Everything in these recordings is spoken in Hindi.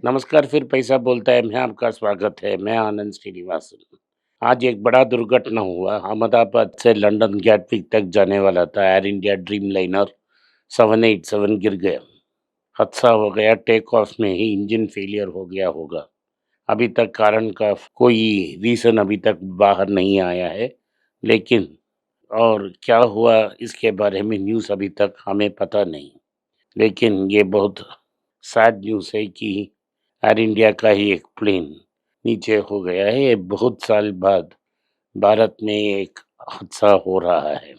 नमस्कार, फिर पैसा बोलता है, मैं आपका स्वागत है, मैं आनंद श्रीनिवासन। आज एक बड़ा दुर्घटना हुआ, अहमदाबाद से लंदन गैटविक तक जाने वाला था एयर इंडिया ड्रीम लाइनर 787 गिर गया। हादसा हो गया, टेक ऑफ में ही इंजन फेलियर हो गया होगा। अभी तक कारण का कोई रीज़न अभी तक बाहर नहीं आया है, लेकिन और क्या हुआ इसके बारे में न्यूज़ अभी तक हमें पता नहीं। लेकिन ये बहुत सैड न्यूज़ है कि एयर इंडिया का ही एक प्लेन नीचे हो गया है। ये बहुत साल बाद भारत में एक हादसा हो रहा है।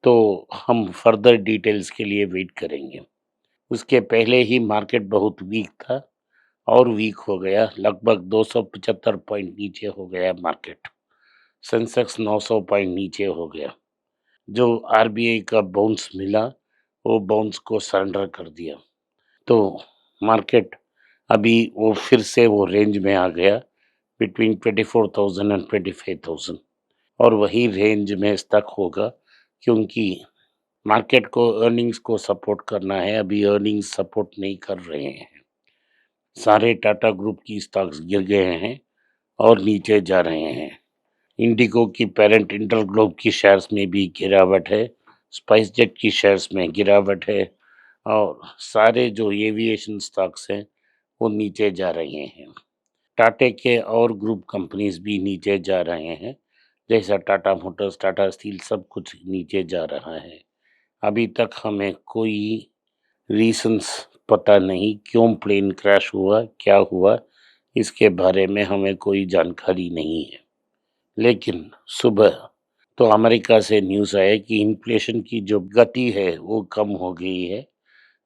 तो हम फर्दर डिटेल्स के लिए वेट करेंगे। उसके पहले ही मार्केट बहुत वीक था और वीक हो गया, लगभग 275 पॉइंट नीचे हो गया मार्केट। सेंसेक्स 900 पॉइंट नीचे हो गया। जो आरबीआई का बाउंस मिला, वो बाउंस को सरेंडर कर दिया। तो मार्केट अभी वो फिर से वो रेंज में आ गया, बिटवीन 24,000 एंड 25,000, और वही रेंज में स्टक होगा, क्योंकि मार्केट को अर्निंग्स को सपोर्ट करना है। अभी अर्निंग्स सपोर्ट नहीं कर रहे हैं। सारे टाटा ग्रुप की स्टॉक्स गिर गए हैं और नीचे जा रहे हैं। इंडिगो की पेरेंट इंटरग्लोब की शेयर्स में भी गिरावट है, स्पाइस जेट की शेयर्स में गिरावट है, और सारे जो एविएशन स्टॉक्स हैं वो नीचे जा रहे हैं। टाटा के और ग्रुप कंपनीज भी नीचे जा रहे हैं, जैसा टाटा मोटर्स, टाटा स्टील, सब कुछ नीचे जा रहा है। अभी तक हमें कोई रीजंस पता नहीं क्यों प्लेन क्रैश हुआ, क्या हुआ, इसके बारे में हमें कोई जानकारी नहीं है। लेकिन सुबह तो अमेरिका से न्यूज़ आया कि इन्फ्लेशन की जो गति है वो कम हो गई है।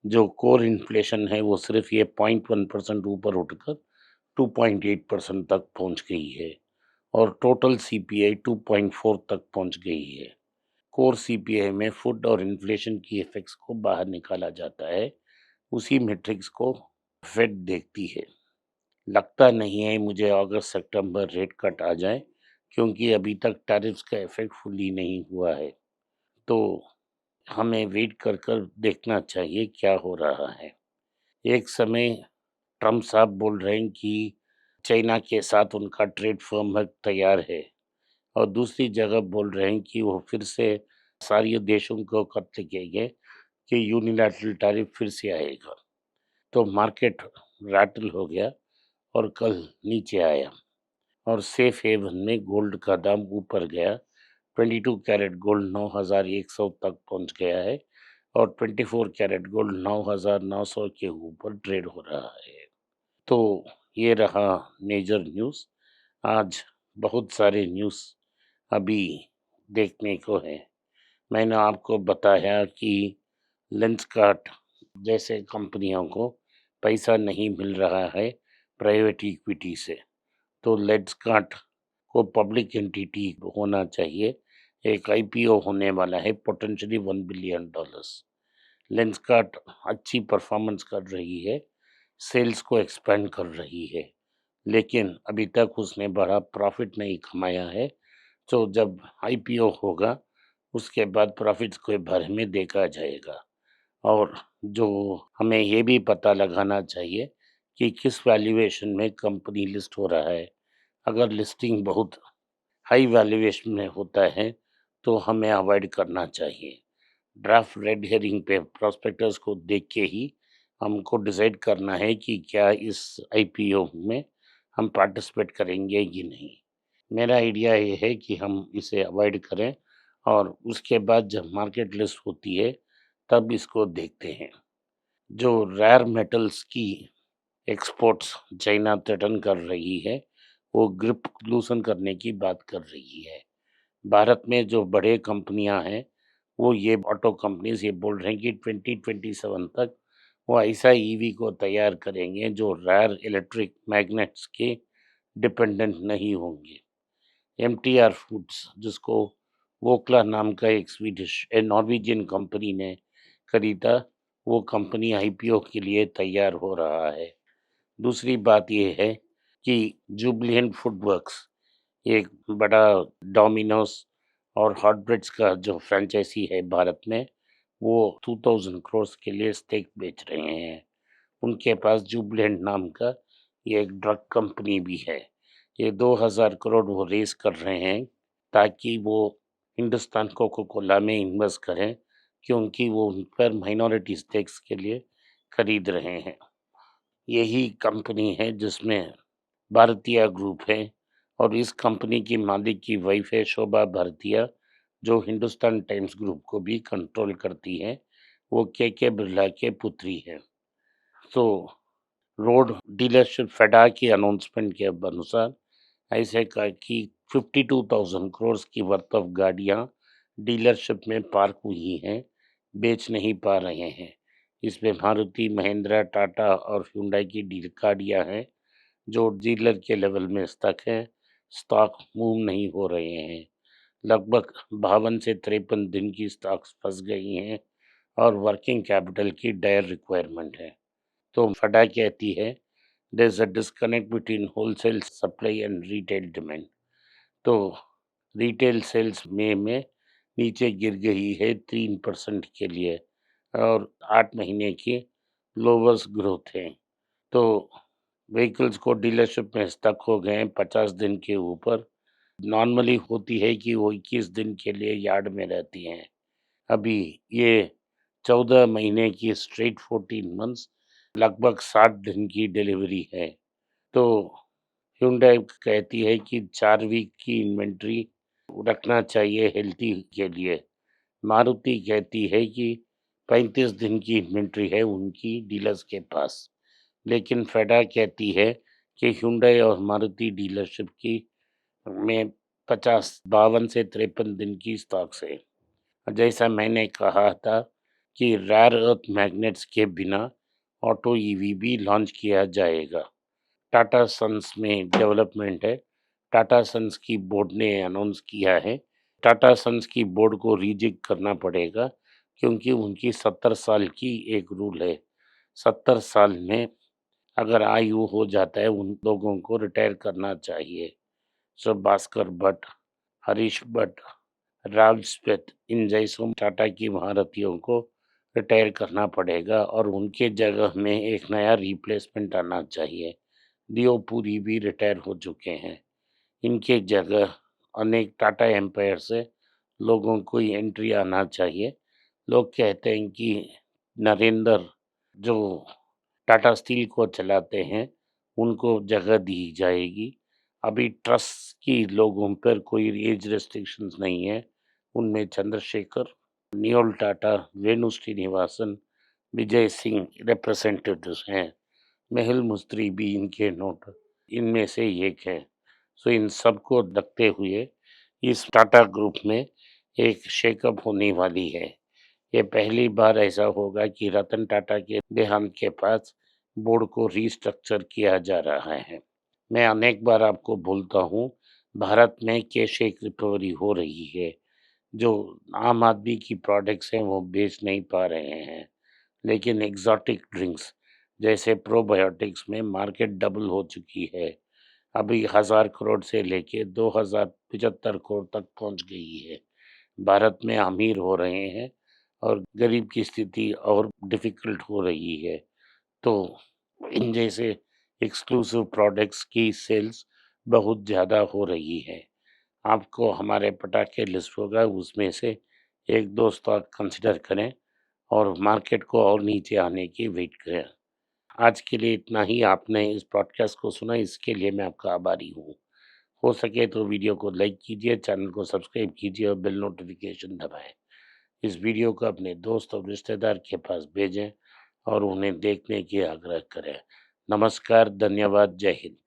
जो कोर इन्फ्लेशन है वो सिर्फ ये 0.1% ऊपर उठकर 2.8% तक पहुंच गई है, और टोटल सीपीआई 2.4 तक पहुंच गई है। कोर सीपीआई में फूड और इन्फ्लेशन की इफेक्ट्स को बाहर निकाला जाता है। उसी मैट्रिक्स को फेड देखती है। लगता नहीं है मुझे अगस्त सितंबर रेट कट आ जाए, क्योंकि अभी तक टैरिफ्स का इफेक्ट फुली नहीं हुआ है। तो हमें वेट कर कर देखना चाहिए क्या हो रहा है। एक समय ट्रम्प साहब बोल रहे हैं कि चाइना के साथ उनका ट्रेड फ्रेमवर्क तैयार है, और दूसरी जगह बोल रहे हैं कि वो फिर से सारे देशों को कत्ल किएंगे, कि यूनिलैटरल टैरिफ फिर से आएगा। तो मार्केट रैटल हो गया और कल नीचे आया, और सेफ हेवन में गोल्ड का दाम ऊपर गया। 22 कैरेट गोल्ड 9,100 तक पहुंच गया है, और 24 कैरेट गोल्ड 9,900 के ऊपर ट्रेड हो रहा है। तो ये रहा मेजर न्यूज़। आज बहुत सारे न्यूज़ अभी देखने को है। मैंने आपको बताया कि लेंसकार्ट जैसे कंपनियों को पैसा नहीं मिल रहा है प्राइवेट इक्विटी से, तो लेंसकार्ट को पब्लिक एंटिटी होना चाहिए। एक आईपीओ होने वाला है, पोटेंशियली $1 बिलियन। लेंसकार्ट अच्छी परफॉर्मेंस कर रही है, सेल्स को एक्सपेंड कर रही है, लेकिन अभी तक उसने बड़ा प्रॉफिट नहीं कमाया है। तो जब आईपीओ होगा, उसके बाद प्रॉफिट्स के बारे में देखा जाएगा। और जो हमें ये भी पता लगाना चाहिए कि किस वैल्यूएशन में कंपनी लिस्ट हो रहा है। अगर लिस्टिंग बहुत हाई वैल्यूएशन में होता है तो हमें अवॉइड करना चाहिए। ड्राफ्ट रेड हेरिंग पे प्रोस्पेक्टस को देख के ही हमको डिसाइड करना है कि क्या इस आईपीओ में हम पार्टिसिपेट करेंगे कि नहीं। मेरा आइडिया ये है कि हम इसे अवॉइड करें, और उसके बाद जब मार्केट लिस्ट होती है तब इसको देखते हैं। जो रेयर मेटल्स की एक्सपोर्ट्स चाइना थ्रेटन कर रही है, वो ग्रिप लूसन करने की बात कर रही है। भारत में जो बड़े कंपनियां हैं, वो ये ऑटो कंपनीज ये बोल रहे हैं कि 2027 तक वो ऐसा ईवी को तैयार करेंगे जो रेयर इलेक्ट्रिक मैग्नेट्स के डिपेंडेंट नहीं होंगे। एमटीआर फूड्स, जिसको वोकला नाम का एक स्वीडिश नॉर्वेजियन कंपनी ने खरीदा, वो कंपनी आईपीओ के लिए तैयार हो रहा है। दूसरी बात ये है कि जुबिलेंट फूडवर्क्स, एक बड़ा डोमिनोज और हॉटब्रेड्स का जो फ्रेंचाइजी है भारत में, वो 2000 करोड़ के लिए स्टेक बेच रहे हैं। उनके पास जुबिलेंट नाम का ये एक ड्रग कंपनी भी है। ये 2000 करोड़ वो रेज़ कर रहे हैं ताकि वो हिंदुस्तान कोका कोला में इन्वेस्ट करें, क्योंकि वो उन पर माइनॉरिटी स्टेक्स के लिए खरीद रहे हैं। यही कंपनी है जिसमें भारतीय ग्रुप है और इस कंपनी की मालिक की वाइफ है शोभा भारतीय, जो हिंदुस्तान टाइम्स ग्रुप को भी कंट्रोल करती है। वो के बिरला के पुत्री है। तो रोड डीलरशिप फेडा की अनाउंसमेंट के अनुसार ऐसे कहा कि 52,000 करोड़ की वर्थ ऑफ गाड़ियां डीलरशिप में पार्क हुई हैं, बेच नहीं पा रहे हैं। इसमें मारुति, महिंद्रा, टाटा और हुंडई की डील गाड़ियां हैं जो डीलर के लेवल में स्टक है, स्टॉक मूव नहीं हो रहे हैं। लगभग 52 से 53 दिन की स्टॉक्स फंस गई हैं और वर्किंग कैपिटल की डायर रिक्वायरमेंट है। तो फडा कहती है there is a disconnect between wholesale supply and retail demand. तो रिटेल सेल्स में नीचे गिर गई है 3% के लिए और 8 महीने की लोवेस्ट ग्रोथ है। तो व्हीकल्स को डीलरशिप में स्टक हो गए हैं 50 दिन के ऊपर। नॉर्मली होती है कि वो 21 दिन के लिए यार्ड में रहती हैं। अभी ये 14 महीने की स्ट्रेट 14 मंथ्स लगभग 60 दिन की डिलीवरी है। तो hyundai कहती है कि 4 वीक की इन्वेंट्री रखना चाहिए हेल्थी के लिए। मारुति कहती है कि 35 दिन की इन्वेंट्री है उनकी डीलर्स के पास। लेकिन फेडा कहती है कि hyundai और मारुति डीलरशिप की में 52 से 53 दिन की स्टॉक्स है। जैसा मैंने कहा था कि रेयर अर्थ मैग्नेट्स के बिना ऑटो ईवी भी लॉन्च किया जाएगा। टाटा सन्स में डेवलपमेंट है। टाटा सन्स की बोर्ड ने अनाउंस किया है। टाटा सन्स की बोर्ड को रिजेक्ट करना पड़ेगा क्योंकि उनकी 70 साल की एक रूल है। 70 साल में अगर आयु हो जाता है उन लोगों को रिटायर करना चाहिए। सो भास्कर भट्ट, हरीश भट्ट, राव स्मिथ इन जैसों टाटा की महारथियों को रिटायर करना पड़ेगा और उनके जगह में एक नया रिप्लेसमेंट आना चाहिए। दियोपुरी भी रिटायर हो चुके हैं। इनके जगह अनेक टाटा एम्पायर से लोगों को एंट्री आना चाहिए। लोग कहते हैं कि नरेंद्र जो टाटा स्टील को चलाते हैं उनको जगह दी जाएगी। अभी ट्रस्ट की लोगों पर कोई एज रेस्ट्रिक्शंस नहीं है। उनमें चंद्रशेखर, नियोल टाटा, वेणु श्रीनिवासन, विजय सिंह रिप्रेजेंटेटिव्स हैं। मेहुल मुस्त्री भी इनके नोट इनमें से एक है। सो इन सबको रखते हुए इस टाटा ग्रुप में एक शेकअप होने वाली है। ये पहली बार ऐसा होगा कि रतन टाटा के देहांत के पास बोर्ड को रीस्ट्रक्चर किया जा रहा है। मैं अनेक बार आपको बोलता हूँ भारत में कैश एक रिकवरी हो रही है। जो आम आदमी की प्रोडक्ट्स हैं वो बेच नहीं पा रहे हैं, लेकिन एग्जॉटिक ड्रिंक्स जैसे प्रोबायोटिक्स में मार्केट डबल हो चुकी है। अभी 1000 करोड़ से लेके 2075 करोड़ तक पहुंच गई है। भारत में अमीर हो रहे हैं और गरीब की स्थिति और डिफिकल्ट हो रही है। तो इन जैसे एक्सक्लूसिव प्रोडक्ट्स की सेल्स बहुत ज़्यादा हो रही है। आपको हमारे पटाखे लिस्ट होगा उसमें से एक दो स्टॉक कंसिडर करें और मार्केट को और नीचे आने की वेट करें। आज के लिए इतना ही। आपने इस पॉडकास्ट को सुना इसके लिए मैं आपका आभारी हूँ। हो सके तो वीडियो को लाइक कीजिए, चैनल को सब्सक्राइब कीजिए और बेल नोटिफिकेशन दबाएं। इस वीडियो को अपने दोस्त और रिश्तेदार के पास भेजें और उन्हें देखने की आग्रह करें। नमस्कार, धन्यवाद, जय हिंद।